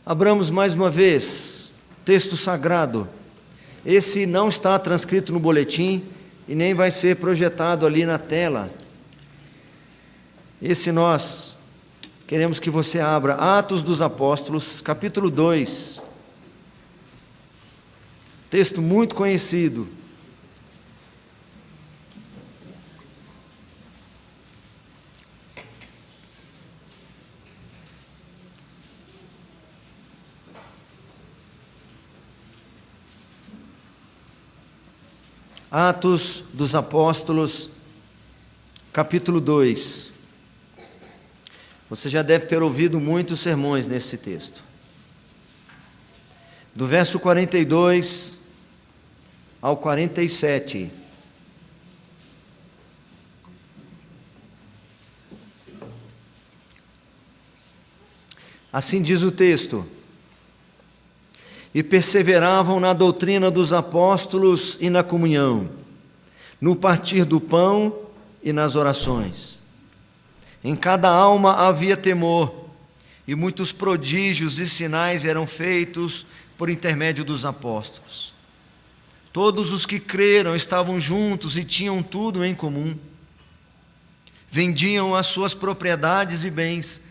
Abramos mais uma vez, texto sagrado. Esse não está transcrito no boletim e nem vai ser projetado ali na tela. Esse nós queremos que você abra, Atos dos Apóstolos, capítulo 2. Texto muito conhecido. Atos dos Apóstolos, capítulo 2. Você já deve ter ouvido muitos sermões nesse texto. Do verso 42 ao 47. Assim diz o texto: e perseveravam na doutrina dos apóstolos e na comunhão, no partir do pão e nas orações. Em cada alma havia temor, e muitos prodígios e sinais eram feitos por intermédio dos apóstolos. Todos os que creram estavam juntos e tinham tudo em comum. Vendiam as suas propriedades e bens,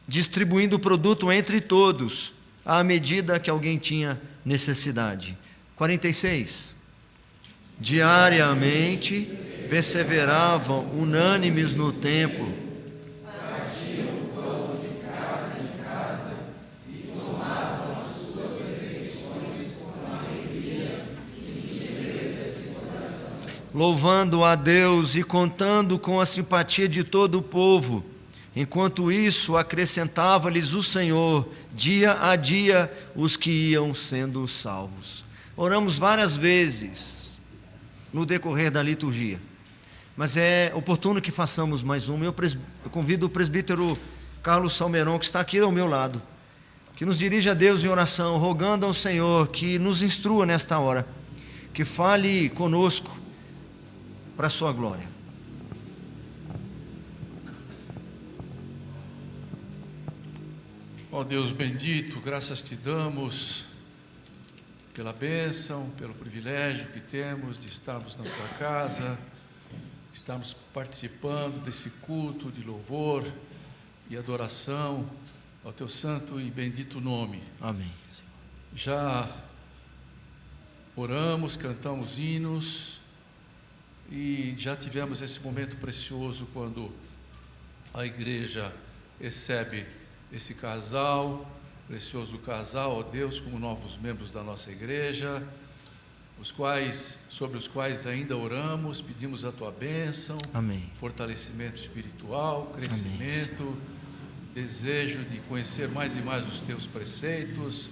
distribuindo o produto entre todos, à medida que alguém tinha necessidade. 46. Diariamente perseveravam unânimes no templo, partiam o pão de casa em casa e tomavam as suas refeições com alegria e simpleza de coração, louvando a Deus e contando com a simpatia de todo o povo. Enquanto isso, acrescentava-lhes o Senhor, dia a dia, os que iam sendo salvos. Oramos várias vezes no decorrer da liturgia, mas é oportuno que façamos mais uma. Eu convido o presbítero Carlos Salmeron, que está aqui ao meu lado, que nos dirija a Deus em oração, rogando ao Senhor que nos instrua nesta hora, que fale conosco para a sua glória. Ó Deus bendito, graças te damos pela bênção, pelo privilégio que temos de estarmos na tua casa, estarmos participando desse culto de louvor e adoração ao teu santo e bendito nome. Amém. Já oramos, cantamos hinos e já tivemos esse momento precioso quando a igreja recebe esse casal, precioso casal, ó Deus, como novos membros da nossa igreja, sobre os quais ainda oramos, pedimos a tua bênção, amém, fortalecimento espiritual, crescimento, amém, desejo de conhecer mais e mais os teus preceitos,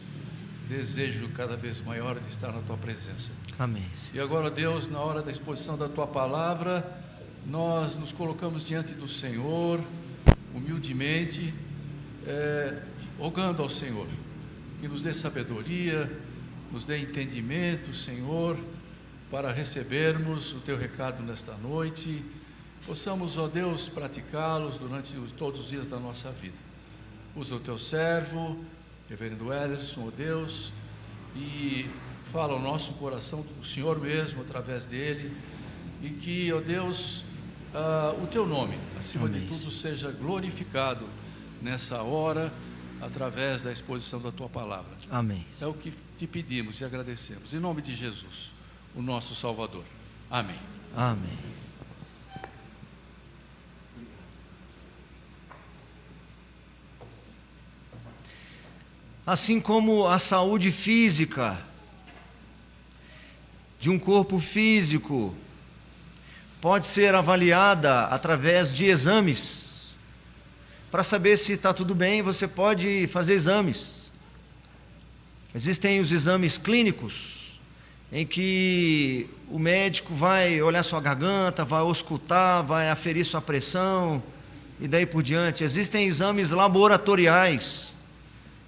desejo cada vez maior de estar na tua presença. Amém. E agora, Deus, na hora da exposição da tua palavra, nós nos colocamos diante do Senhor, humildemente, rogando ao Senhor que nos dê sabedoria, nos dê entendimento, Senhor, para recebermos o teu recado nesta noite, possamos, ó Deus, praticá-los durante todos os dias da nossa vida. Usa o teu servo, reverendo Ederson, ó Deus, e fala ao nosso coração, o Senhor mesmo, através dele, e que, ó Deus, o teu nome, acima de tudo, seja glorificado nessa hora, através da exposição da tua palavra. Amém. É o que te pedimos e agradecemos. Em nome de Jesus, o nosso Salvador. Amém. Amém. Assim como a saúde física de um corpo físico pode ser avaliada através de exames. Para saber se está tudo bem, você pode fazer exames. Existem os exames clínicos, em que o médico vai olhar sua garganta, vai auscultar, vai aferir sua pressão, e daí por diante. Existem exames laboratoriais,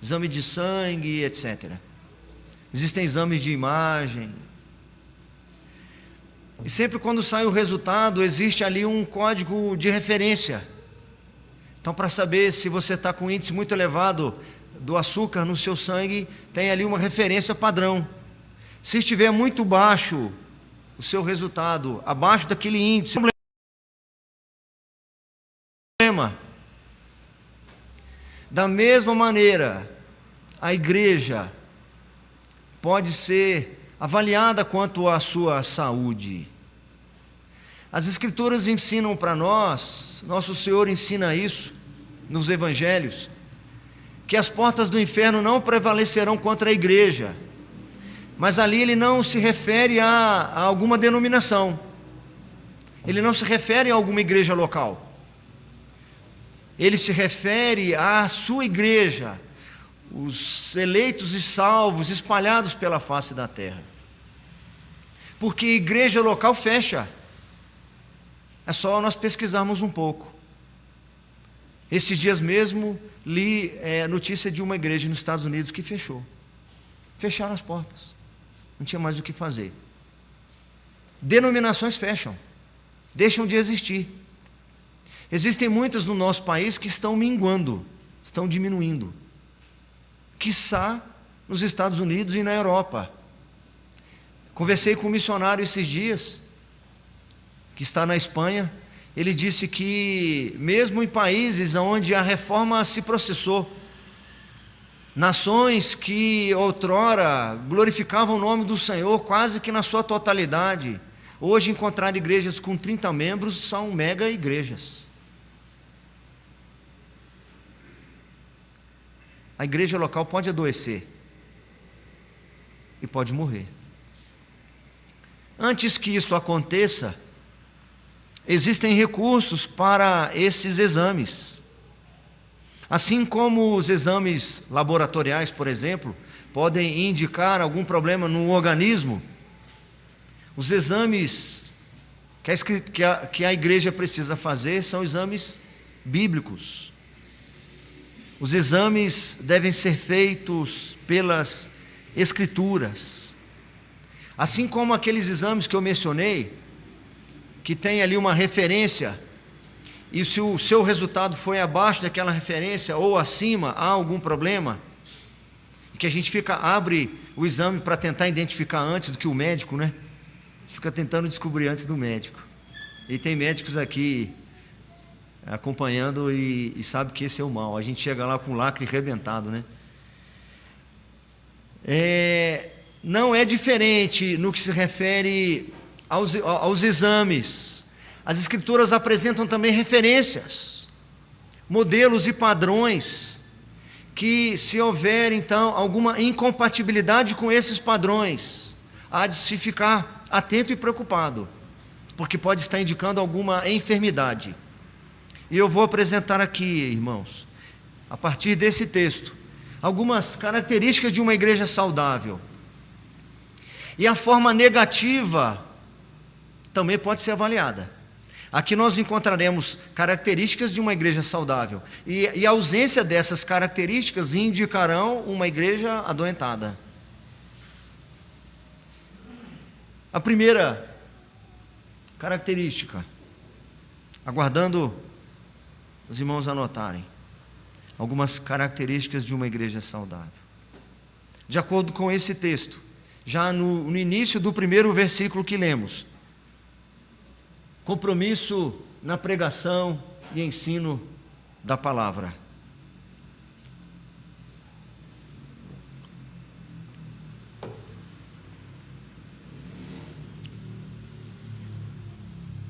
exame de sangue, etc. Existem exames de imagem. E sempre quando sai o resultado, existe ali um código de referência. Então, para saber se você está com índice muito elevado do açúcar no seu sangue tem ali uma referência padrão. Se estiver muito baixo o seu resultado, abaixo daquele índice, problema. Da mesma maneira, a igreja pode ser avaliada quanto à sua saúde. As Escrituras ensinam para nós, nosso Senhor ensina isso nos Evangelhos, que as portas do inferno não prevalecerão contra a igreja. Mas ali ele não se refere a alguma denominação, ele não se refere a alguma igreja local, ele se refere à sua igreja, os eleitos e salvos espalhados pela face da terra. Porque igreja local fecha, é só nós pesquisarmos um pouco. Esses dias mesmo li notícia de uma igreja nos Estados Unidos que fechou. Fecharam as portas, não tinha mais o que fazer. Denominações fecham, deixam de existir. Existem muitas no nosso país que estão minguando, estão diminuindo. Quiçá nos Estados Unidos e na Europa. Conversei com um missionário esses dias, que está na Espanha. Ele disse que mesmo em países onde a reforma se processou, nações que outrora glorificavam o nome do Senhor quase que na sua totalidade, hoje encontrar igrejas com 30 membros são mega igrejas. A igreja local pode adoecer e pode morrer. Antes que isso aconteça, existem recursos para esses exames. Assim como os exames laboratoriais, por exemplo, podem indicar algum problema no organismo, os exames que a igreja precisa fazer são exames bíblicos. Os exames devem ser feitos pelas Escrituras. Assim como aqueles exames que eu mencionei, que tem ali uma referência, e se o seu resultado foi abaixo daquela referência ou acima, há algum problema, que a gente abre o exame para tentar identificar antes do que o médico, né? Fica tentando descobrir antes do médico. E tem médicos aqui acompanhando e sabe que esse é o mal. A gente chega lá com o lacre arrebentado, né? Não é diferente no que se refere aos exames. As Escrituras apresentam também referências, modelos e padrões, que se houver então alguma incompatibilidade com esses padrões, há de se ficar atento e preocupado, porque pode estar indicando alguma enfermidade. E eu vou apresentar aqui, irmãos, a partir desse texto, algumas características de uma igreja saudável. E a forma negativa também pode ser avaliada. Aqui nós encontraremos características de uma igreja saudável. E a ausência dessas características indicarão uma igreja adoentada. A primeira característica, aguardando os irmãos anotarem, algumas características de uma igreja saudável. De acordo com esse texto, já no início do primeiro versículo que lemos, compromisso na pregação e ensino da palavra.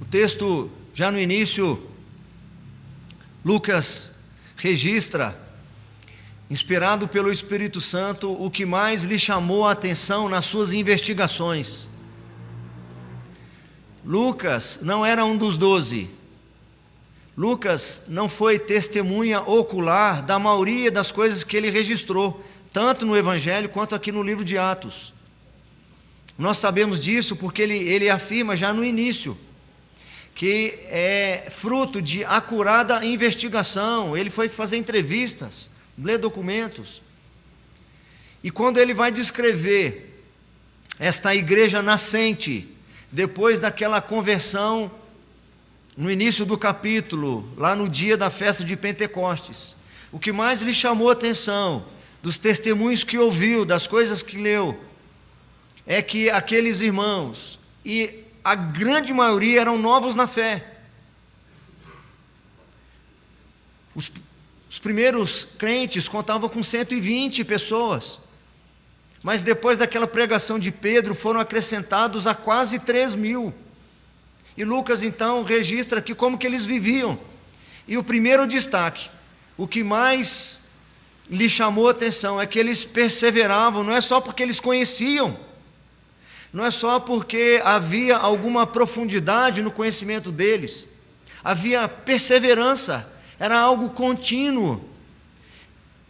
O texto, já no início, Lucas registra, inspirado pelo Espírito Santo, o que mais lhe chamou a atenção nas suas investigações. Lucas não era um dos 12. Lucas não foi testemunha ocular da maioria das coisas que ele registrou, tanto no Evangelho quanto aqui no livro de Atos. Nós sabemos disso porque ele afirma já no início que é fruto de acurada investigação. Ele foi fazer entrevistas, ler documentos. E quando ele vai descrever esta igreja nascente, depois daquela conversão, no início do capítulo, lá no dia da festa de Pentecostes, o que mais lhe chamou a atenção dos testemunhos que ouviu, das coisas que leu, é que aqueles irmãos, e a grande maioria eram novos na fé. Os primeiros crentes contavam com 120 pessoas, mas depois daquela pregação de Pedro foram acrescentados a quase 3.000. E Lucas então registra aqui como que eles viviam. E o primeiro destaque, o que mais lhe chamou a atenção, é que eles perseveravam, não é só porque eles conheciam, não é só porque havia alguma profundidade no conhecimento deles, havia perseverança, era algo contínuo,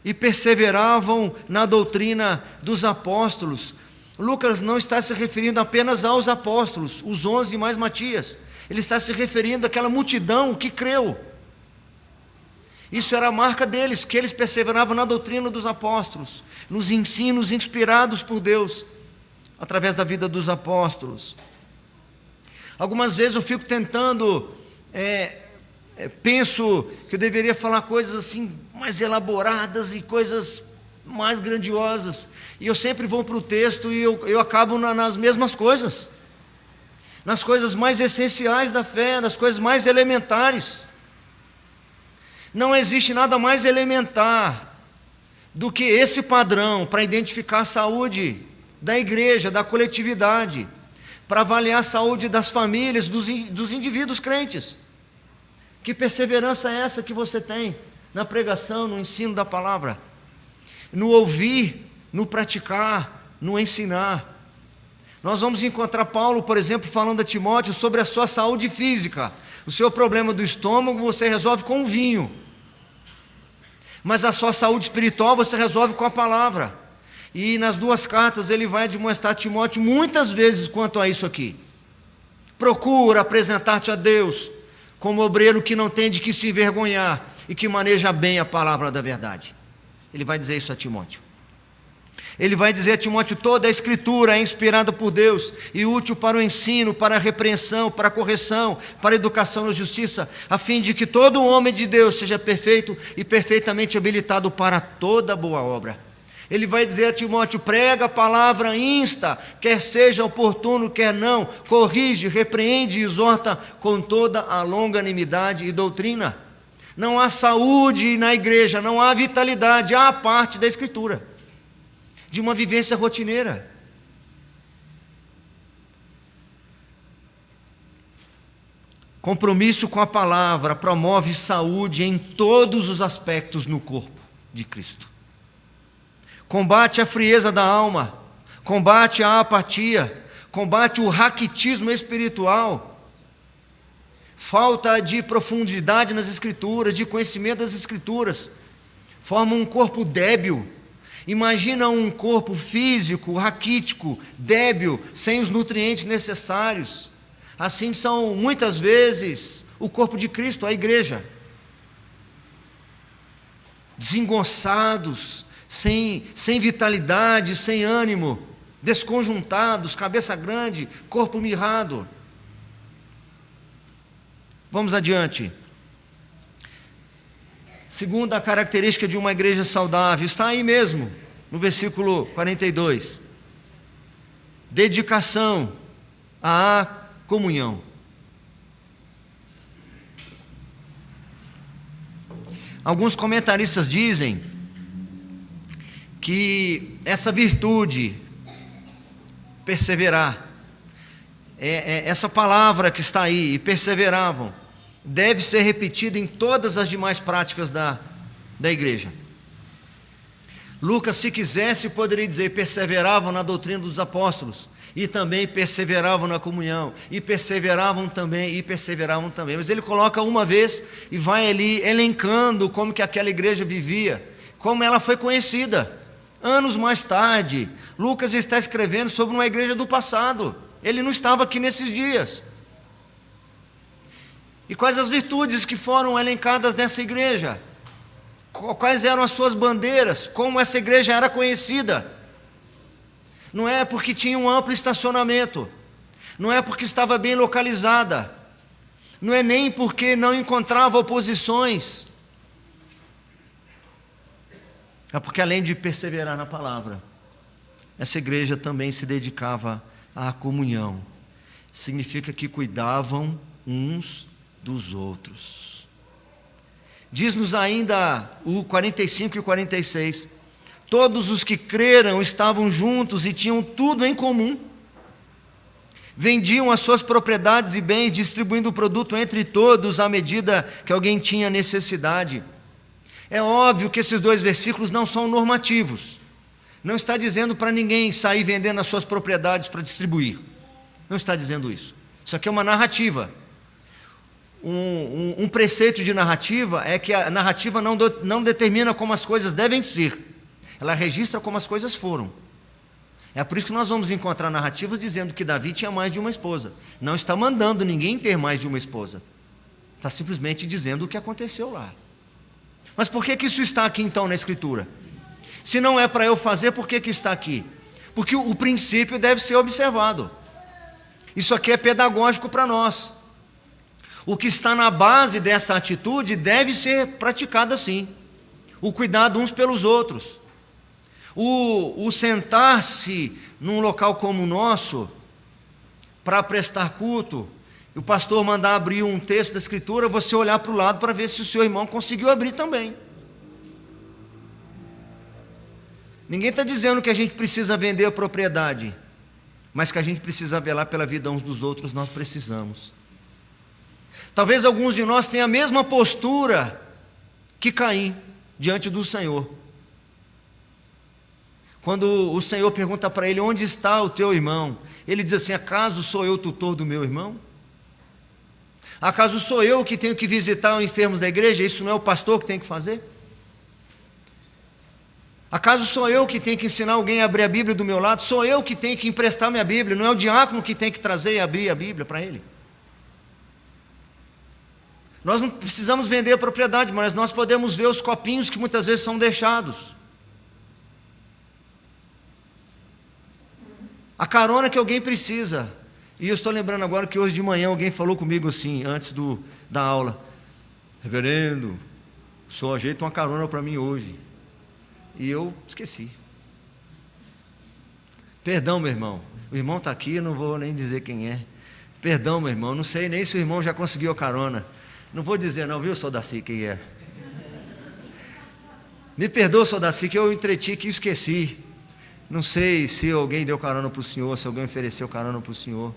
e perseveravam na doutrina dos apóstolos. Lucas não está se referindo apenas aos apóstolos, os 11 mais Matias, ele está se referindo àquela multidão que creu. Isso era a marca deles, que eles perseveravam na doutrina dos apóstolos, nos ensinos inspirados por Deus, através da vida dos apóstolos. Algumas vezes eu fico tentando, penso que eu deveria falar coisas assim, mais elaboradas e coisas mais grandiosas, e eu sempre vou para o texto e eu acabo nas mesmas coisas, nas coisas mais essenciais da fé, nas coisas mais elementares. Não existe nada mais elementar do que esse padrão para identificar a saúde da igreja, da coletividade, para avaliar a saúde das famílias, dos indivíduos crentes. Que perseverança é essa que você tem na pregação, no ensino da palavra, no ouvir, no praticar, no ensinar? Nós vamos encontrar Paulo, por exemplo, falando a Timóteo sobre a sua saúde física. O seu problema do estômago você resolve com o vinho, mas a sua saúde espiritual você resolve com a palavra. E nas 2 cartas ele vai demonstrar a Timóteo muitas vezes quanto a isso aqui. Procura apresentar-te a Deus como obreiro que não tem de que se envergonhar e que maneja bem a palavra da verdade. Ele vai dizer isso a Timóteo. Ele vai dizer a Timóteo: toda a escritura é inspirada por Deus e útil para o ensino, para a repreensão, para a correção, para a educação na justiça, a fim de que todo homem de Deus seja perfeito e perfeitamente habilitado para toda boa obra. Ele vai dizer a Timóteo: prega a palavra, insta, quer seja oportuno, quer não, corrige, repreende e exorta com toda a longanimidade e doutrina. Não há saúde na igreja, não há vitalidade, há a parte da escritura, de uma vivência rotineira. Compromisso com a palavra promove saúde em todos os aspectos no corpo de Cristo. Combate a frieza da alma, combate a apatia, combate o raquitismo espiritual, falta de profundidade nas escrituras, de conhecimento das escrituras, forma um corpo débil. Imagina um corpo físico, raquítico, débil, sem os nutrientes necessários. Assim são muitas vezes o corpo de Cristo, a igreja. Desengonçados, sem vitalidade, sem ânimo, desconjuntados, cabeça grande, corpo mirrado. Vamos adiante. Segunda característica de uma igreja saudável, está aí mesmo, no versículo 42. Dedicação à comunhão. Alguns comentaristas dizem que essa virtude, perseverar, essa palavra que está aí, e perseveravam, deve ser repetida em todas as demais práticas da igreja. Lucas, se quisesse, poderia dizer: perseveravam na doutrina dos apóstolos, e também perseveravam na comunhão, e perseveravam também, mas ele coloca uma vez e vai ali elencando como que aquela igreja vivia, como ela foi conhecida. Anos mais tarde, Lucas está escrevendo sobre uma igreja do passado, ele não estava aqui nesses dias. E quais as virtudes que foram elencadas nessa igreja? Quais eram as suas bandeiras? Como essa igreja era conhecida? Não é porque tinha um amplo estacionamento, não é porque estava bem localizada, não é nem porque não encontrava oposições. É porque além de perseverar na palavra, essa igreja também se dedicava à comunhão. Significa que cuidavam uns dos outros. Diz-nos ainda o 45 e 46, todos os que creram estavam juntos e tinham tudo em comum. Vendiam as suas propriedades e bens, distribuindo o produto entre todos à medida que alguém tinha necessidade. É óbvio que esses 2 versículos não são normativos. Não está dizendo para ninguém sair vendendo as suas propriedades para distribuir. Não está dizendo isso. Isso aqui é uma narrativa. Um preceito de narrativa é que a narrativa não determina como as coisas devem ser. Ela registra como as coisas foram. É por isso que nós vamos encontrar narrativas dizendo que Davi tinha mais de uma esposa. Não está mandando ninguém ter mais de uma esposa. Está simplesmente dizendo o que aconteceu lá. Mas por que isso está aqui então na Escritura? Se não é para eu fazer, por que está aqui? Porque o princípio deve ser observado. Isso aqui é pedagógico para nós. O que está na base dessa atitude deve ser praticado assim. O cuidado uns pelos outros. O sentar-se num local como o nosso, para prestar culto, e o pastor mandar abrir um texto da Escritura, você olhar para o lado para ver se o seu irmão conseguiu abrir também. Ninguém está dizendo que a gente precisa vender a propriedade, mas que a gente precisa velar pela vida uns dos outros, nós precisamos. Talvez alguns de nós tenham a mesma postura que Caim diante do Senhor. Quando o Senhor pergunta para ele, onde está o teu irmão? Ele diz assim, acaso sou eu o tutor do meu irmão? Acaso sou eu que tenho que visitar os enfermos da igreja? Isso não é o pastor que tem que fazer? Acaso sou eu que tenho que ensinar alguém a abrir a Bíblia do meu lado? Sou eu que tenho que emprestar minha Bíblia? Não é o diácono que tem que trazer e abrir a Bíblia para ele? Nós não precisamos vender a propriedade, mas nós podemos ver os copinhos que muitas vezes são deixados. A carona que alguém precisa. E eu estou lembrando agora que hoje de manhã alguém falou comigo assim, antes da aula. Reverendo, só ajeita uma carona para mim hoje. E eu esqueci. Perdão, meu irmão. O irmão está aqui, eu não vou nem dizer quem é. Perdão, meu irmão, não sei nem se o irmão já conseguiu a carona. Não vou dizer não, viu, Sodaci, quem é. Me perdoa, Sodaci, que eu entreti que esqueci. Não sei se alguém deu carona para o senhor, se alguém ofereceu carona para o senhor.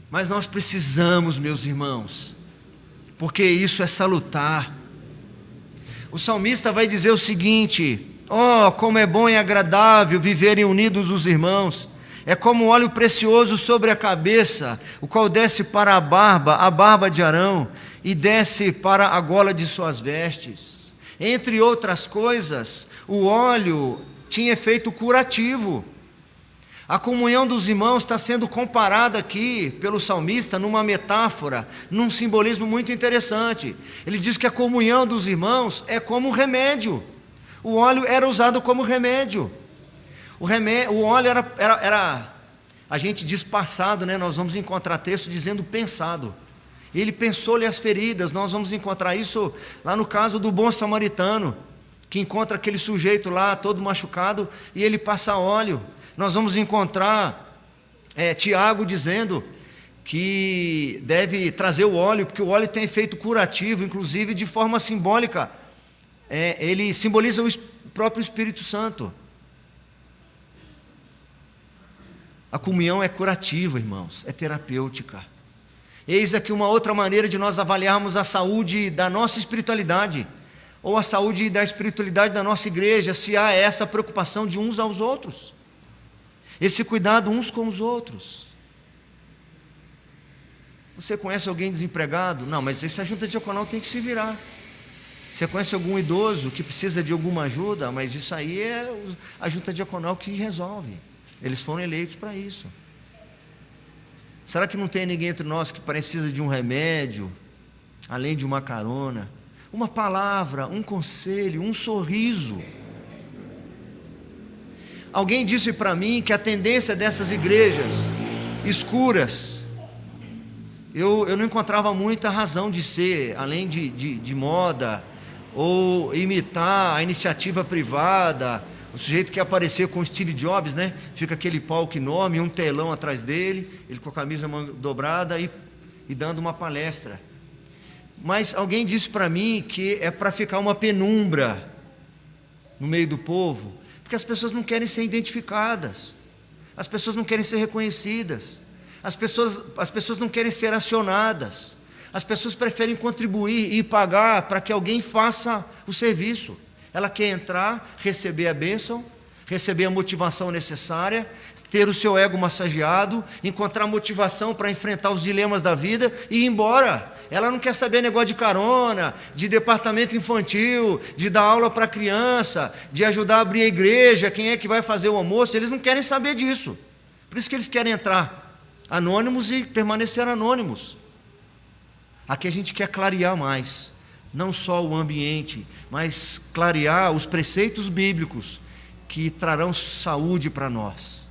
Mas nós precisamos, meus irmãos, porque isso é salutar. O salmista vai dizer o seguinte, como é bom e agradável viverem unidos os irmãos. É como óleo precioso sobre a cabeça, o qual desce para a barba de Arão, e desce para a gola de suas vestes. Entre outras coisas, o óleo tinha efeito curativo. A comunhão dos irmãos está sendo comparada aqui pelo salmista numa metáfora, num simbolismo muito interessante. Ele diz que a comunhão dos irmãos é como remédio. O óleo era usado como remédio. O óleo era, a gente diz passado, né? Nós vamos encontrar texto dizendo pensado. Ele pensou-lhe as feridas. Nós vamos encontrar isso lá no caso do bom samaritano, que encontra aquele sujeito lá todo machucado e ele passa óleo. Nós vamos encontrar Tiago dizendo que deve trazer o óleo, porque o óleo tem efeito curativo, inclusive de forma simbólica. Ele simboliza o próprio Espírito Santo. A comunhão é curativa, irmãos, é terapêutica. Eis aqui uma outra maneira de nós avaliarmos a saúde da nossa espiritualidade, ou a saúde da espiritualidade da nossa igreja, se há essa preocupação de uns aos outros, esse cuidado uns com os outros. Você conhece alguém desempregado? Não, mas essa junta diaconal tem que se virar. Você conhece algum idoso que precisa de alguma ajuda? Mas isso aí é a junta diaconal que resolve. Eles foram eleitos para isso. Será que não tem ninguém entre nós que precisa de um remédio, além de uma carona, uma palavra, um conselho, um sorriso? Alguém disse para mim que a tendência dessas igrejas escuras, eu não encontrava muita razão de ser, além de moda, ou imitar a iniciativa privada. O sujeito quer aparecer com o Steve Jobs, né? Fica aquele palco enorme, um telão atrás dele, ele com a camisa dobrada e dando uma palestra. Mas alguém disse para mim que é para ficar uma penumbra no meio do povo, porque as pessoas não querem ser identificadas, as pessoas não querem ser reconhecidas, as pessoas não querem ser acionadas, as pessoas preferem contribuir e pagar para que alguém faça o serviço. Ela quer entrar, receber a bênção, receber a motivação necessária, ter o seu ego massageado, encontrar motivação para enfrentar os dilemas da vida e ir embora. Ela não quer saber negócio de carona, de departamento infantil, de dar aula para criança, de ajudar a abrir a igreja, quem é que vai fazer o almoço. Eles não querem saber disso. Por isso que eles querem entrar anônimos e permanecer anônimos. Aqui a gente quer clarear mais, não só o ambiente, mas clarear os preceitos bíblicos que trarão saúde para nós.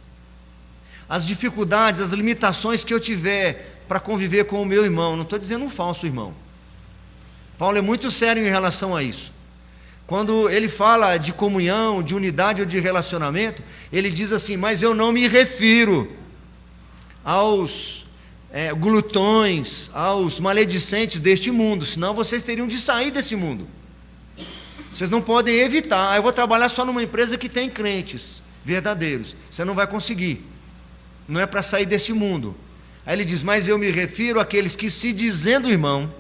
As dificuldades, as limitações que eu tiver para conviver com o meu irmão, não estou dizendo um falso irmão. Paulo é muito sério em relação a isso. Quando ele fala de comunhão, de unidade ou de relacionamento, ele diz assim: mas eu não me refiro aos glutões, aos maledicentes deste mundo, senão vocês teriam de sair desse mundo. Vocês não podem evitar. Eu vou trabalhar só numa empresa que tem crentes verdadeiros. Você não vai conseguir. Não é para sair desse mundo. Aí ele diz: mas eu me refiro àqueles que, se dizendo irmão,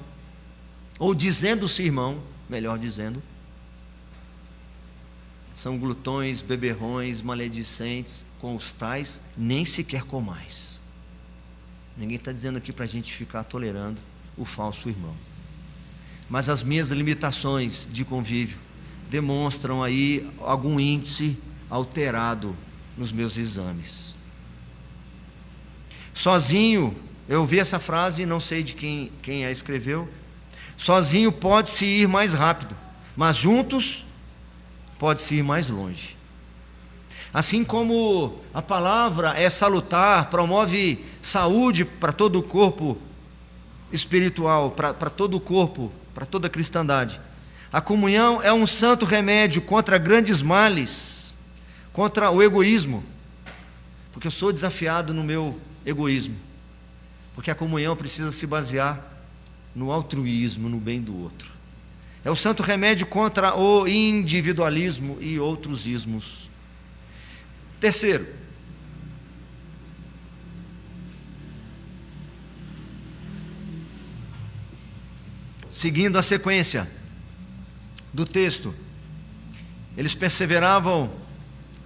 ou dizendo-se irmão, melhor dizendo, são glutões, beberrões, maledicentes, com os tais nem sequer comais. Ninguém está dizendo aqui para a gente ficar tolerando o falso irmão. Mas as minhas limitações de convívio demonstram aí algum índice alterado nos meus exames. Sozinho, eu ouvi essa frase e não sei de quem a escreveu. Sozinho pode-se ir mais rápido, mas juntos pode-se ir mais longe. Assim como a palavra é salutar, promove saúde para todo o corpo espiritual, para todo o corpo, para toda a cristandade, a comunhão é um santo remédio contra grandes males, contra o egoísmo, porque eu sou desafiado no meu egoísmo, porque a comunhão precisa se basear no altruísmo, no bem do outro. É o santo remédio contra o individualismo e outros ismos. Terceiro, seguindo a sequência do texto, eles perseveravam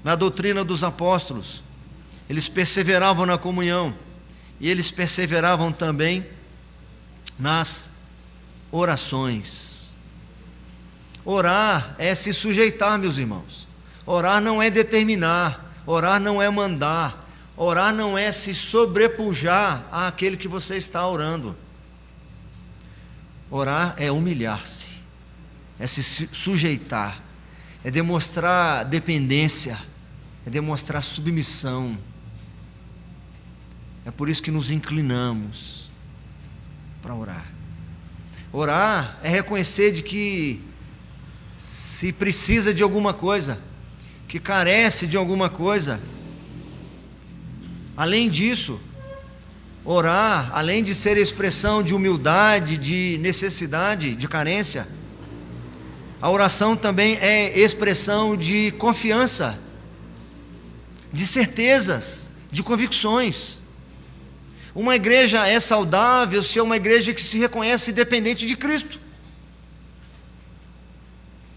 na doutrina dos apóstolos, eles perseveravam na comunhão, e eles perseveravam também nas orações. Orar é se sujeitar, meus irmãos. Orar não é determinar, orar não é mandar, orar não é se sobrepujar àquele que você está orando. Orar é humilhar-se, é se sujeitar, é demonstrar dependência, é demonstrar submissão. É por isso que nos inclinamos para orar. Orar é reconhecer de que se precisa de alguma coisa, que carece de alguma coisa. Além disso, orar, além de ser expressão de humildade, de necessidade, de carência, a oração também é expressão de confiança, de certezas, de convicções. Uma igreja é saudável se é uma igreja que se reconhece dependente de Cristo.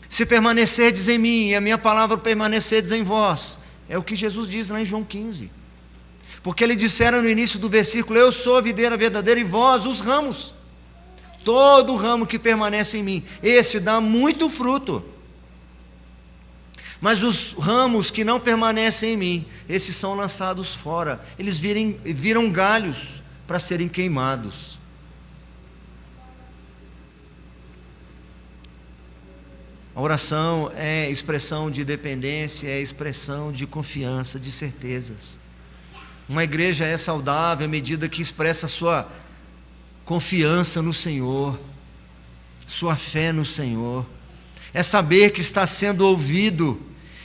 Se permanecerdes em mim e a minha palavra permanecerdes em vós, é o que Jesus diz lá em João 15. Porque ele dissera no início do versículo: eu sou a videira verdadeira e vós os ramos. Todo ramo que permanece em mim, esse dá muito fruto. Mas os ramos que não permanecem em mim, esses são lançados fora. Eles viram galhos para serem queimados. A oração é expressão de dependência, é expressão de confiança, de certezas. Uma igreja é saudável à medida que expressa sua confiança no Senhor, sua fé no Senhor. é saber que está sendo ouvido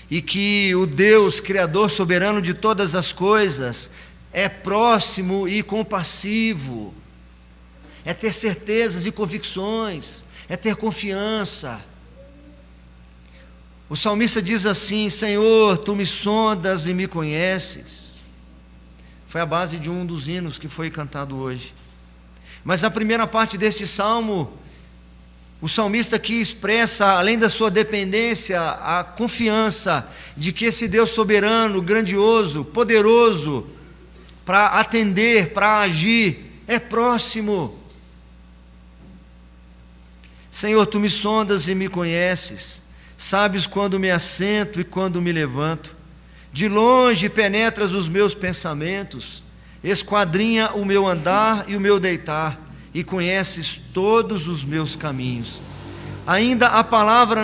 e que o Deus, Criador soberano de todas as coisas, é próximo e compassivo. É ter certezas e convicções, é ter confiança. O salmista diz assim: Senhor, tu me sondas e me conheces. Foi a base de um dos hinos que foi cantado hoje. Mas a primeira parte deste salmo, o salmista aqui expressa, além da sua dependência, a confiança de que esse Deus soberano, grandioso, poderoso, para atender, para agir, é próximo. Senhor, tu me sondas e me conheces, sabes quando me assento e quando me levanto, de longe penetras os meus pensamentos, esquadrinha o meu andar e o meu deitar, e conheces todos os meus caminhos. Ainda a palavra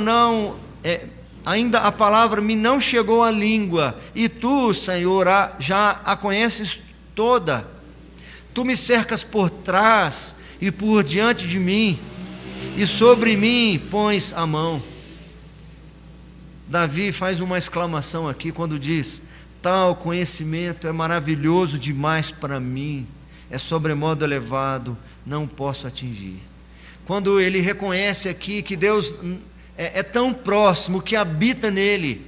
me não chegou à língua, e tu, Senhor, já a conheces toda. Tu me cercas por trás e por diante de mim, e sobre mim pões a mão. Davi faz uma exclamação aqui quando diz: tal conhecimento é maravilhoso demais para mim, é sobremodo elevado, não posso atingir. Quando ele reconhece aqui que Deus é tão próximo, que habita nele,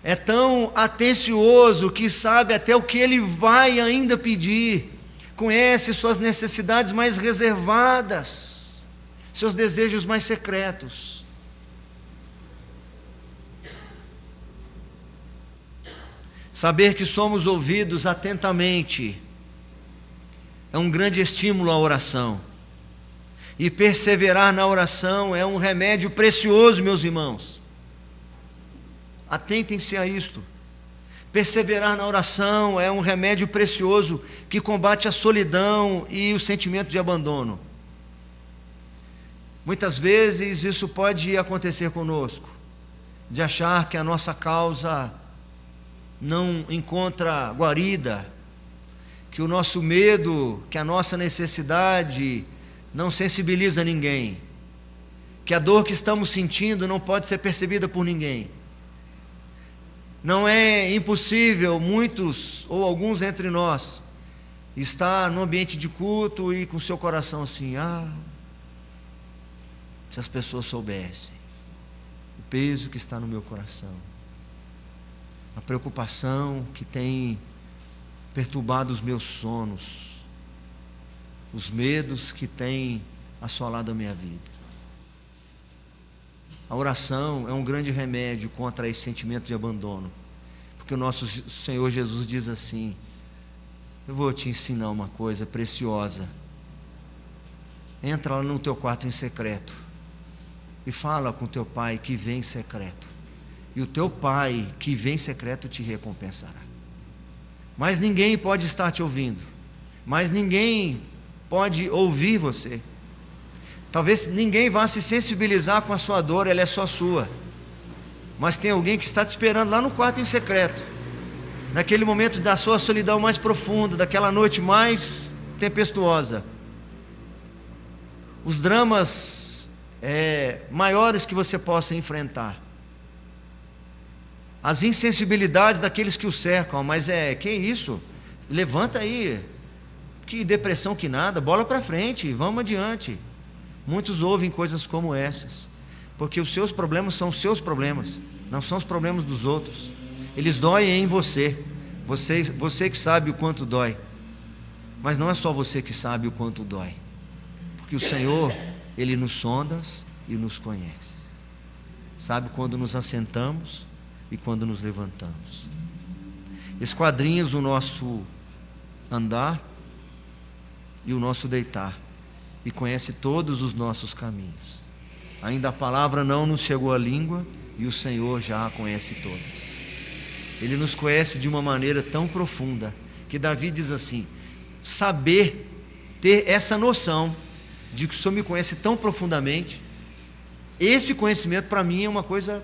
é tão atencioso que sabe até o que ele vai ainda pedir, conhece suas necessidades mais reservadas, seus desejos mais secretos. Saber que somos ouvidos atentamente é um grande estímulo à oração. E perseverar na oração é um remédio precioso, meus irmãos. Atentem-se a isto. Perseverar na oração é um remédio precioso que combate a solidão e o sentimento de abandono. Muitas vezes isso pode acontecer conosco, de achar que a nossa causa não encontra guarida, que o nosso medo, que a nossa necessidade não sensibiliza ninguém, que a dor que estamos sentindo não pode ser percebida por ninguém. Não é impossível muitos ou alguns entre nós estar no ambiente de culto e com seu coração assim: se as pessoas soubessem o peso que está no meu coração, a preocupação que tem perturbado os meus sonos, os medos que têm assolado a minha vida. A oração é um grande remédio contra esse sentimento de abandono, porque o nosso Senhor Jesus diz assim: eu vou te ensinar uma coisa preciosa. Entra lá no teu quarto em secreto e fala com teu pai que vem em secreto, e o teu pai que vem em secreto te recompensará. Mas ninguém pode estar te ouvindo, mas ninguém pode ouvir você. Talvez ninguém vá se sensibilizar com a sua dor, ela é só sua. Mas tem alguém que está te esperando lá no quarto em secreto, naquele momento da sua solidão mais profunda, daquela noite mais tempestuosa. Os dramas maiores que você possa enfrentar, as insensibilidades daqueles que o cercam, mas que isso? Levanta aí, que depressão que nada, bola para frente, vamos adiante. Muitos ouvem coisas como essas, porque os seus problemas são os seus problemas, não são os problemas dos outros. Eles doem em você, você que sabe o quanto dói, mas não é só você que sabe o quanto dói, porque o Senhor, Ele nos sonda e nos conhece, sabe quando nos assentamos e quando nos levantamos, esquadrinhas o nosso andar e o nosso deitar, e conhece todos os nossos caminhos. Ainda a palavra não nos chegou à língua, e o Senhor já a conhece todas. Ele nos conhece de uma maneira tão profunda, que Davi diz assim: saber, ter essa noção de que o Senhor me conhece tão profundamente, esse conhecimento para mim é uma coisa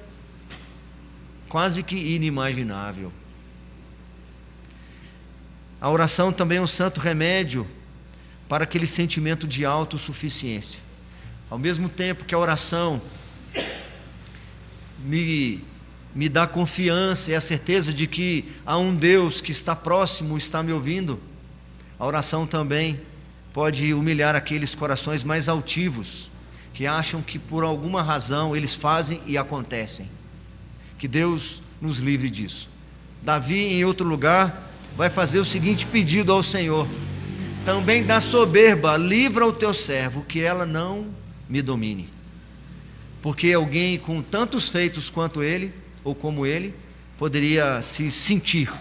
quase que inimaginável. A oração também é um santo remédio para aquele sentimento de autossuficiência. Ao mesmo tempo que a oração me dá confiança e a certeza de que há um Deus que está próximo, está me ouvindo, a oração também pode humilhar aqueles corações mais altivos, que acham que por alguma razão eles fazem e acontecem. Que Deus nos livre disso. Davi, em outro lugar, vai fazer o seguinte pedido ao Senhor: também da soberba livra o teu servo, que ela não me domine. Porque alguém com tantos feitos quanto ele, ou como ele, poderia se sentir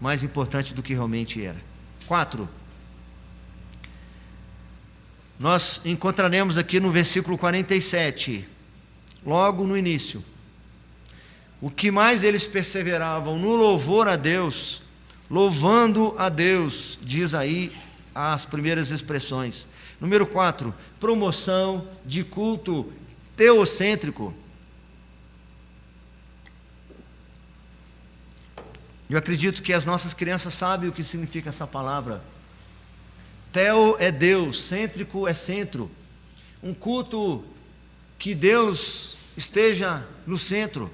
mais importante do que realmente era. 4. Nós encontraremos aqui no versículo 47, logo no início, o que mais eles perseveravam no louvor a Deus, louvando a Deus, diz aí as primeiras expressões. Número 4, promoção de culto teocêntrico. Eu acredito que as nossas crianças sabem o que significa essa palavra. Teo é Deus, cêntrico é centro. Um culto que Deus esteja no centro.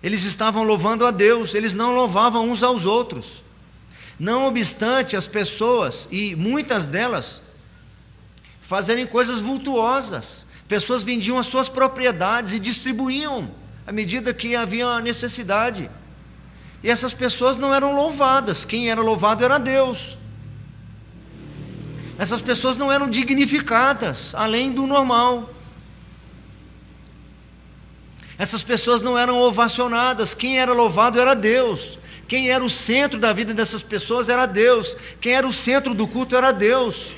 Eles estavam louvando a Deus, eles não louvavam uns aos outros. Não obstante as pessoas, e muitas delas, fazerem coisas vultuosas. Pessoas vendiam as suas propriedades e distribuíam à medida que havia necessidade. E essas pessoas não eram louvadas, quem era louvado era Deus. Essas pessoas não eram dignificadas, além do normal. Essas pessoas não eram ovacionadas, quem era louvado era Deus. Quem era o centro da vida dessas pessoas era Deus. Quem era o centro do culto era Deus.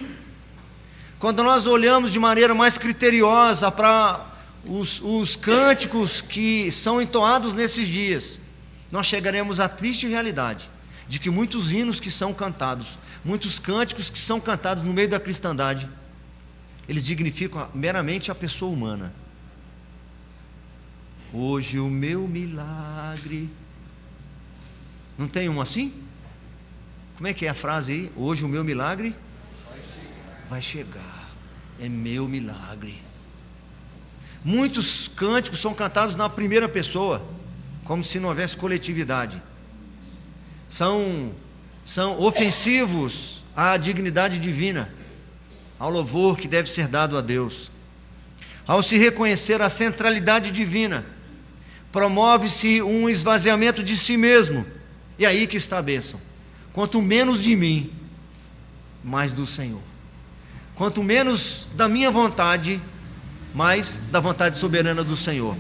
Quando nós olhamos de maneira mais criteriosa para os cânticos que são entoados nesses dias, nós chegaremos à triste realidade de que muitos hinos que são cantados, muitos cânticos que são cantados no meio da cristandade, eles dignificam meramente a pessoa humana. Hoje o meu milagre. Não tem um assim? Como é que é a frase aí? Hoje o meu milagre vai chegar. É meu milagre. Muitos cânticos são cantados na primeira pessoa, como se não houvesse coletividade. São ofensivos à dignidade divina, ao louvor que deve ser dado a Deus. Ao se reconhecer a centralidade divina, promove-se um esvaziamento de si mesmo. E aí que está a bênção. Quanto menos de mim, mais do Senhor. Quanto menos da minha vontade, mais da vontade soberana do Senhor.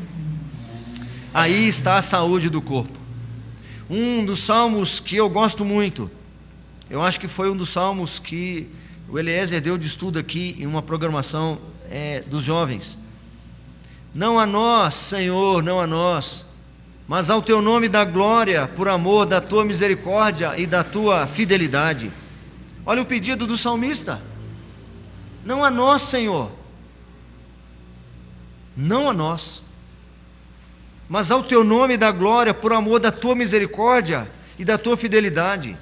Aí está a saúde do corpo. Um dos salmos que eu gosto muito, eu acho que foi um dos salmos que o Eliezer deu de estudo aqui em uma programação dos jovens. Não a nós, Senhor, não a nós, mas ao teu nome dá glória, por amor da tua misericórdia e da tua fidelidade. Olha o pedido do salmista. Não a nós, Senhor, não a nós, mas ao teu nome dá glória, por amor da tua misericórdia e da tua fidelidade.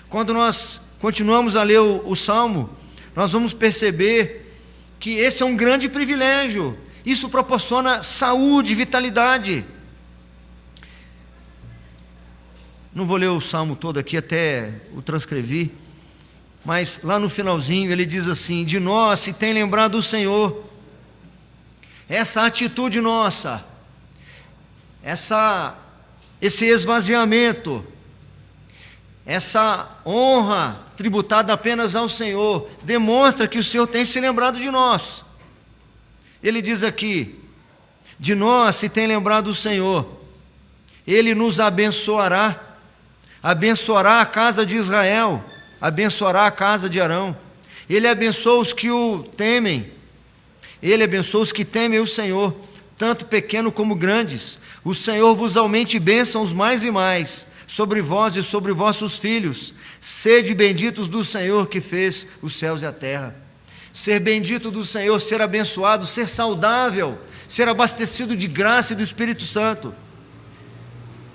Quando nós continuamos a ler o salmo, nós vamos perceber que esse é um grande privilégio. Isso proporciona saúde, vitalidade. Não vou ler o salmo todo aqui, até o transcrevi, mas lá no finalzinho ele diz assim: de nós se tem lembrado o Senhor. Essa atitude nossa, esse esvaziamento, essa honra tributada apenas ao Senhor, demonstra que o Senhor tem se lembrado de nós. Ele diz aqui: de nós se tem lembrado o Senhor, Ele nos abençoará, abençoará a casa de Israel, abençoará a casa de Arão. Ele abençoa os que o temem, Ele abençoa os que temem o Senhor, tanto pequeno como grandes. O Senhor vos aumente bênçãos mais e mais, sobre vós e sobre vossos filhos. Sede benditos do Senhor que fez os céus e a terra. Ser bendito do Senhor, ser abençoado, ser saudável, ser abastecido de graça e do Espírito Santo,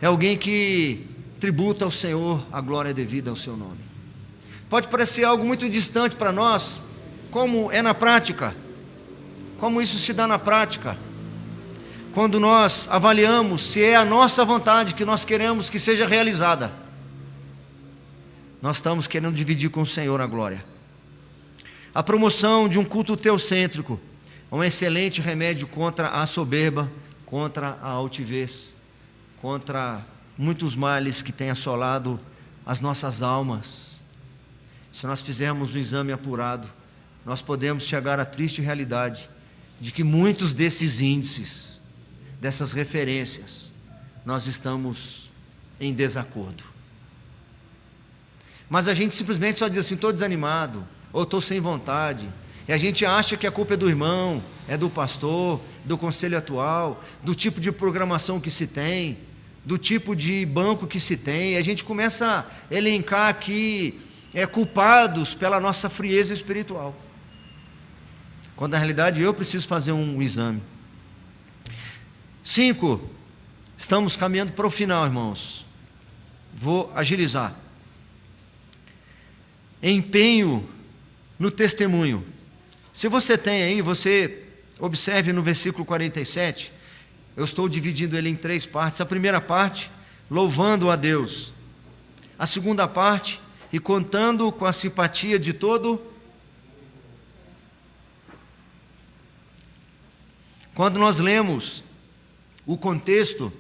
é alguém que tributa ao Senhor a glória devida ao seu nome. Pode parecer algo muito distante para nós, como é na prática, como isso se dá na prática. Quando nós avaliamos se é a nossa vontade que nós queremos que seja realizada, nós estamos querendo dividir com o Senhor a glória. A promoção de um culto teocêntrico é um excelente remédio contra a soberba, contra a altivez, contra muitos males que têm assolado as nossas almas. Se nós fizermos um exame apurado, nós podemos chegar à triste realidade de que muitos desses índices, dessas referências, nós estamos em desacordo. Mas a gente simplesmente só diz assim: estou desanimado, ou estou sem vontade, e a gente acha que a culpa é do irmão, é do pastor, do conselho atual, do tipo de programação que se tem, do tipo de banco que se tem, e a gente começa a elencar aqui culpados pela nossa frieza espiritual, quando na realidade eu preciso fazer um exame. 5, estamos caminhando para o final, irmãos, vou agilizar. Empenho no testemunho. Se você tem aí, você observe no versículo 47, eu estou dividindo ele em 3 partes. A primeira parte, louvando a Deus. A segunda parte, e contando com a simpatia de todo. Quando nós lemos o contexto,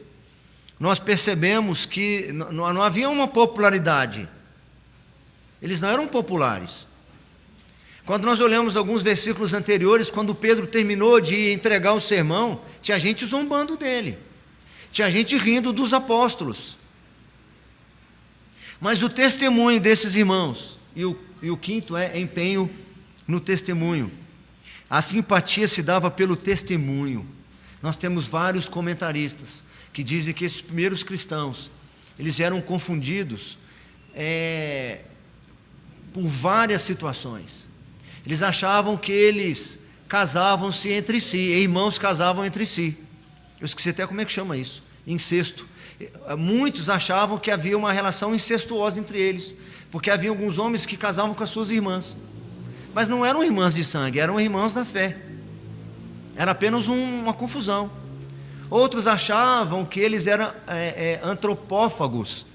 nós percebemos que não havia uma popularidade. Eles não eram populares. Quando nós olhamos alguns versículos anteriores, quando Pedro terminou de entregar o sermão, tinha gente zombando dele, tinha gente rindo dos apóstolos. Mas o testemunho desses irmãos, e o quinto é empenho no testemunho. A simpatia se dava pelo testemunho. Nós temos vários comentaristas que dizem que esses primeiros cristãos, eles eram confundidos por várias situações. Eles achavam que eles casavam-se entre si, irmãos casavam entre si. Eu esqueci até como é que chama isso, incesto. Muitos achavam que havia uma relação incestuosa entre eles, porque havia alguns homens que casavam com as suas irmãs, mas não eram irmãs de sangue, eram irmãos da fé. Era apenas uma confusão. Outros achavam que eles eram antropófagos,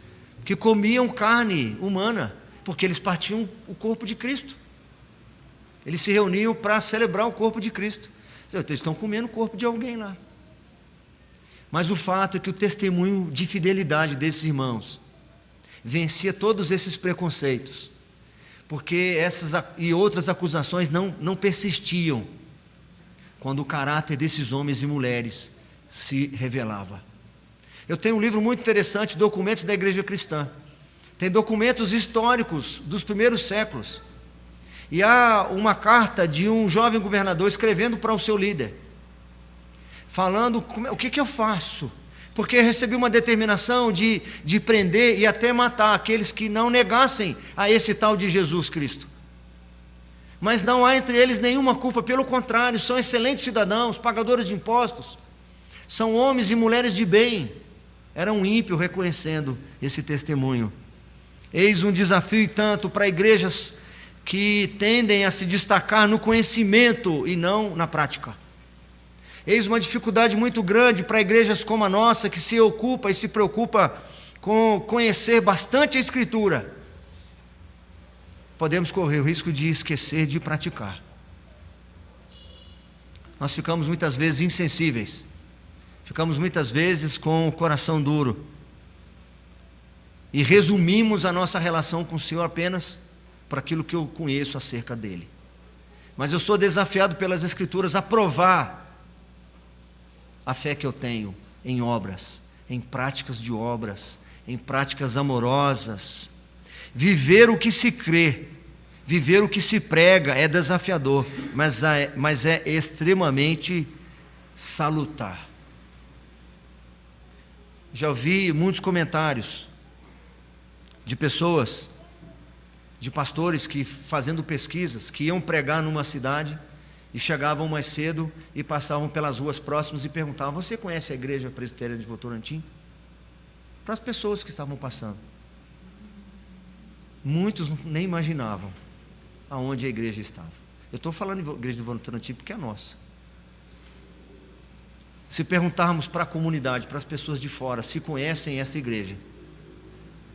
que comiam carne humana, porque eles partiam o corpo de Cristo. Eles se reuniam para celebrar o corpo de Cristo. Eles estão comendo o corpo de alguém lá. Mas o fato é que o testemunho de fidelidade desses irmãos vencia todos esses preconceitos, porque essas e outras acusações não persistiam quando o caráter desses homens e mulheres se revelava. Eu tenho um livro muito interessante, Documentos da Igreja Cristã. Tem documentos históricos dos primeiros séculos. E há uma carta de um jovem governador escrevendo para o seu líder, falando o que eu faço, porque eu recebi uma determinação de prender e até matar aqueles que não negassem a esse tal de Jesus Cristo. Mas não há entre eles nenhuma culpa, pelo contrário, são excelentes cidadãos, pagadores de impostos, são homens e mulheres de bem. Era um ímpio reconhecendo esse testemunho. Eis um desafio e tanto para igrejas que tendem a se destacar no conhecimento e não na prática. Eis uma dificuldade muito grande para igrejas como a nossa, que se ocupa e se preocupa com conhecer bastante a Escritura. Podemos correr o risco de esquecer de praticar. Nós ficamos muitas vezes insensíveis, ficamos muitas vezes com o coração duro, e resumimos a nossa relação com o Senhor apenas para aquilo que eu conheço acerca dele. Mas eu sou desafiado pelas Escrituras a provar a fé que eu tenho em obras, em práticas de obras, em práticas amorosas. Viver o que se crê, viver o que se prega é desafiador, mas é extremamente salutar. Já ouvi muitos comentários de pessoas, de pastores que, fazendo pesquisas, que iam pregar numa cidade e chegavam mais cedo e passavam pelas ruas próximas e perguntavam: você conhece a igreja presbiteriana de Votorantim? Para as pessoas que estavam passando. Muitos nem imaginavam aonde a igreja estava. Eu estou falando de igreja do Votorantim porque é nossa. Se perguntarmos para a comunidade, para as pessoas de fora, se conhecem esta igreja,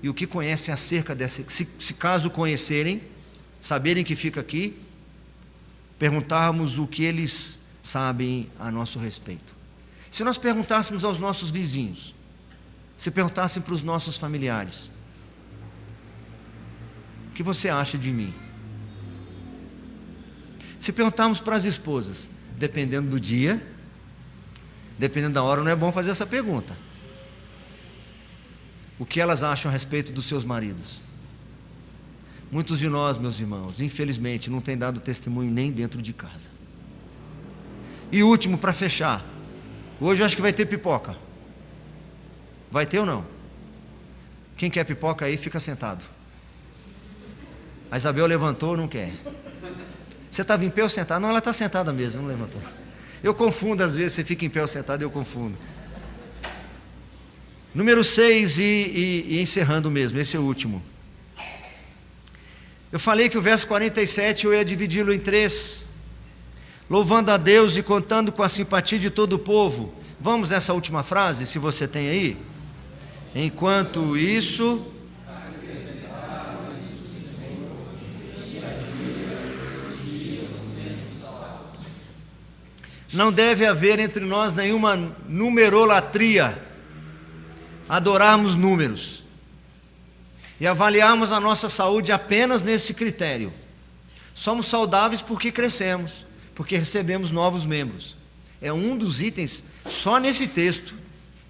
e o que conhecem acerca dessa, se caso conhecerem, saberem que fica aqui, perguntarmos o que eles sabem a nosso respeito. Se nós perguntássemos aos nossos vizinhos, se perguntássemos para os nossos familiares, o que você acha de mim? Se perguntarmos para as esposas, dependendo do dia, dependendo da hora, não é bom fazer essa pergunta. O que elas acham a respeito dos seus maridos? Muitos de nós, meus irmãos, infelizmente, não têm dado testemunho nem dentro de casa. E último, para fechar, hoje eu acho que vai ter pipoca. Vai ter ou não? Quem quer pipoca aí, fica sentado. A Isabel levantou ou não quer? Você estava em pé ou sentado? Não, ela está sentada mesmo, não levantou. Eu confundo às vezes, você fica em pé ou sentado, eu confundo. Número 6, e encerrando mesmo, esse é o último. Eu falei que o verso 47 eu ia dividi-lo em 3. Louvando a Deus e contando com a simpatia de todo o povo. Vamos nessa última frase, se você tem aí? Enquanto isso... Não deve haver entre nós nenhuma numerolatria, adorarmos números e avaliarmos a nossa saúde apenas nesse critério. Somos saudáveis porque crescemos, porque recebemos novos membros. É um dos itens só nesse texto,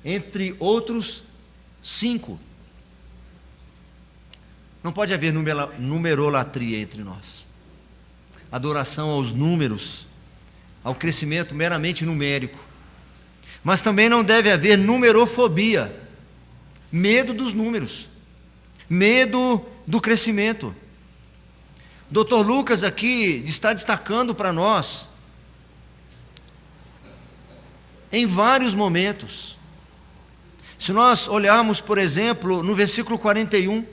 entre outros 5. Não pode haver numerolatria entre nós. Adoração aos números, ao crescimento meramente numérico. Mas também não deve haver numerofobia, medo dos números, medo do crescimento. Dr. Lucas aqui está destacando para nós, em vários momentos. Se nós olharmos, por exemplo, no versículo 41,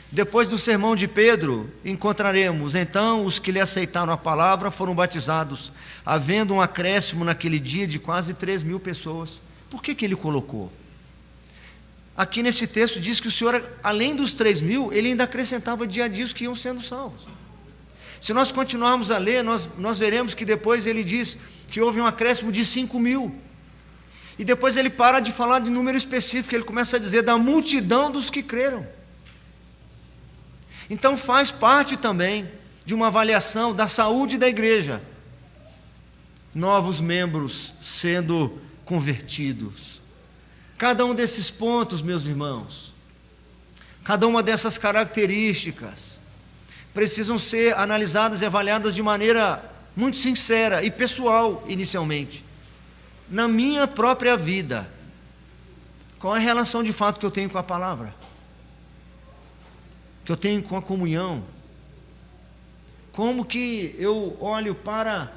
depois do sermão de Pedro, encontraremos: então os que lhe aceitaram a palavra foram batizados, havendo um acréscimo naquele dia de quase 3.000 pessoas. Por que ele colocou? Aqui nesse texto diz que o Senhor, além dos 3.000, ele ainda acrescentava dia a dia os que iam sendo salvos. Se nós continuarmos a ler, nós veremos que depois ele diz que houve um acréscimo de 5.000. E depois ele para de falar de número específico, ele começa a dizer da multidão dos que creram. Então faz parte também de uma avaliação da saúde da igreja, novos membros sendo convertidos. Cada um desses pontos, meus irmãos, cada uma dessas características precisam ser analisadas e avaliadas de maneira muito sincera e pessoal, inicialmente. Na minha própria vida, qual é a relação de fato que eu tenho com a palavra? Que eu tenho com a comunhão? Como que eu olho para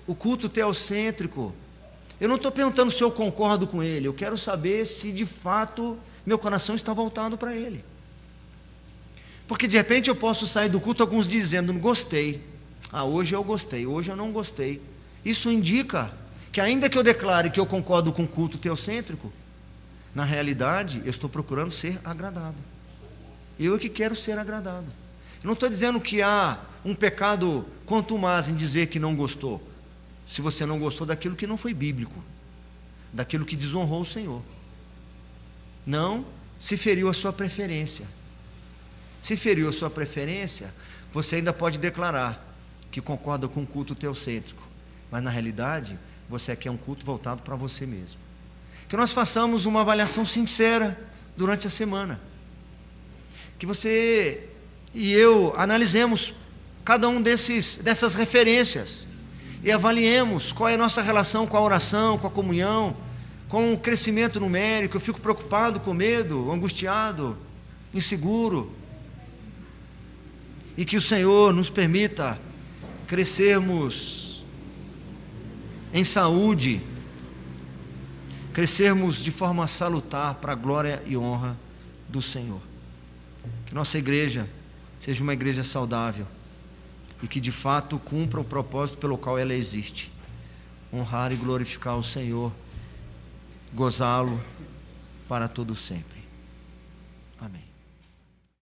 o culto teocêntrico? Eu não estou perguntando se eu concordo com ele, eu quero saber se de fato meu coração está voltado para ele. Porque de repente eu posso sair do culto, alguns dizendo: não gostei. Hoje eu gostei, hoje eu não gostei. Isso indica que, ainda que eu declare que eu concordo com o culto teocêntrico, na realidade eu estou procurando ser agradado. Eu é que quero ser agradado. Eu não estou dizendo que há um pecado contumaz em dizer que não gostou, se você não gostou daquilo que não foi bíblico, daquilo que desonrou o Senhor. Não se feriu a sua preferência. Se feriu a sua preferência, você ainda pode declarar que concorda com o culto teocêntrico, mas na realidade você quer um culto voltado para você mesmo. Que nós façamos uma avaliação sincera durante a semana, que você e eu analisemos cada um dessas referências e avaliemos qual é a nossa relação com a oração, com a comunhão, com o crescimento numérico. Eu fico preocupado, com medo, angustiado, inseguro. E que o Senhor nos permita crescermos em saúde, crescermos de forma salutar para a glória e honra do Senhor. Que nossa igreja seja uma igreja saudável, e que de fato cumpra o propósito pelo qual ela existe: honrar e glorificar o Senhor, gozá-lo para todo sempre. Amém.